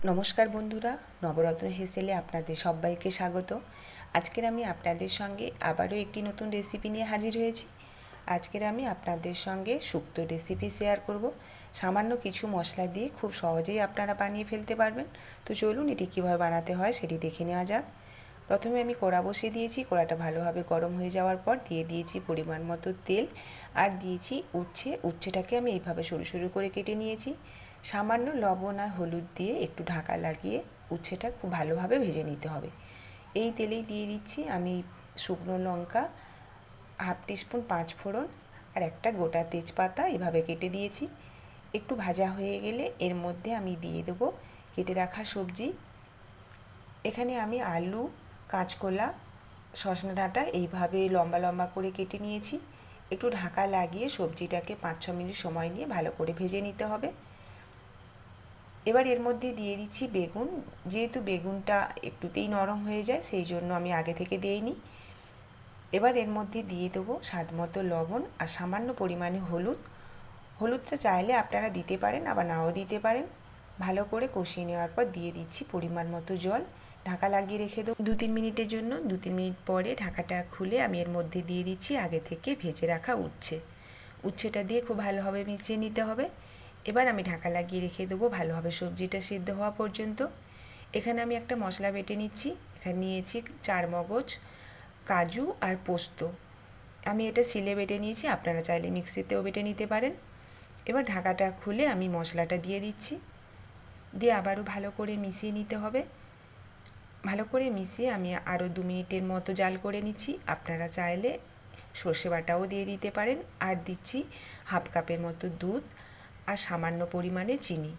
নমস্কার বন্ধুরা, নবরত্ন হেসেলে আপনাদের সবাইকে স্বাগত। আজকের আমি আপনাদের সঙ্গে আবারও একটি নতুন রেসিপি নিয়ে হাজির হয়েছি। আজকের আমি আপনাদের সঙ্গে শুক্তো রেসিপি শেয়ার করব। সামান্য কিছু মশলা দিয়ে খুব সহজেই আপনারা বানিয়ে ফেলতে পারবেন। তো চলুন এটি কীভাবে বানাতে হয় সেটি দেখে নেওয়া যাক। প্রথমে আমি কড়া বসিয়ে দিয়েছি। কড়াটা ভালোভাবে গরম হয়ে যাওয়ার পর দিয়ে দিয়েছি পরিমাণ মতো তেল আর দিয়েছি উচ্ছেটাকে আমি এইভাবে সরু সরু করে কেটে নিয়েছি। সামান্য লবণ আর হলুদ দিয়ে একটু ঢাকা লাগিয়ে উচ্ছেটা খুব ভালোভাবে ভেজে নিতে হবে। এই তেলেই দিয়ে দিচ্ছি আমি শুকনো লঙ্কা, হাফ টিস্পুন পাঁচফোড়ন আর একটা গোটা তেজপাতা এভাবে কেটে দিয়েছি। একটু ভাজা হয়ে গেলে এর মধ্যে আমি দিয়ে দেবো কেটে রাখা সবজি। এখানে আমি আলু, কাঁচকলা, সজনে ডাঁটা এইভাবে লম্বা লম্বা করে কেটে নিয়েছি। একটু ঢাকা লাগিয়ে সবজিটাকে 5-6 মিনিট সময় নিয়ে ভালো করে ভেজে নিতে হবে। এবার এর মধ্যে দিয়ে দিচ্ছি বেগুন। যেহেতু বেগুনটা একটুতেই নরম হয়ে যায় সেই জন্য আমি আগে থেকে দিইনি। এবার এর মধ্যে দিয়ে দেবো স্বাদ মতো লবণ আর সামান্য পরিমাণে হলুদটা চাইলে আপনারা দিতে পারেন আবার নাও দিতে পারেন। ভালো করে কষিয়ে নেওয়ার পর দিয়ে দিচ্ছি পরিমাণ মতো জল। ঢাকা লাগিয়ে রেখে দেবো 2-3 মিনিটের জন্য। 2-3 মিনিট পরে ঢাকাটা খুলে আমি এর মধ্যে দিয়ে দিচ্ছি আগে থেকে ভেজে রাখা উচ্ছেটা দিয়ে খুব ভালোভাবে মিশিয়ে নিতে হবে। এবার আমি ঢাকা লাগিয়ে রেখে দেবো ভালোভাবে সবজিটা সিদ্ধ হওয়া পর্যন্ত। এখানে আমি একটা মশলা বেটে নিচ্ছি। এখানে নিয়েছি 4 মগজ, কাজু আর পোস্ত। আমি এটা শিলে বেটে নিয়েছি, আপনারা চাইলে মিক্সিতেও বেটে নিতে পারেন। এবার ঢাকাটা খুলে আমি মশলাটা দিয়ে দিচ্ছি, দিয়ে আবারও ভালো করে মিশিয়ে নিতে হবে। ভালো করে মিশিয়ে আমি আরও 2 মিনিটের মতো জাল করে নিচ্ছি। আপনারা চাইলে সর্ষে বাটাও দিয়ে দিতে পারেন। আর দিচ্ছি হাফ কাপের মতো দুধ আর সামান্য পরিমাণে চিনি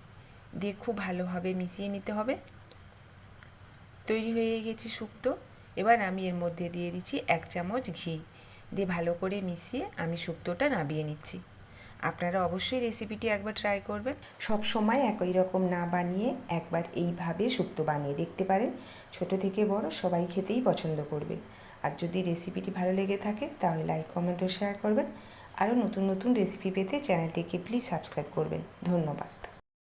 দিয়ে খুব ভালোভাবে মিশিয়ে নিতে হবে। তৈরি হয়ে গেছে শুক্তো। এবার আমি এর মধ্যে দিয়ে দিচ্ছি 1 চামচ ঘি দিয়ে ভালো করে মিশিয়ে আমি শুক্তোটা নামিয়ে নিচ্ছি। আপনারা অবশ্যই রেসিপিটি একবার ট্রাই করবেন। সব সময় একই রকম না বানিয়ে একবার এইভাবে শুক্তো বানিয়ে দেখতে পারেন। ছোট থেকে বড় সবাই খেতেই পছন্দ করবে। আর যদি রেসিপিটি ভালো লেগে থাকে তাহলে লাইক, কমেন্ট ও শেয়ার করবেন। আরও নতুন নতুন রেসিপি পেতে চ্যানেলটিকে প্লিজ সাবস্ক্রাইব করবেন। ধন্যবাদ।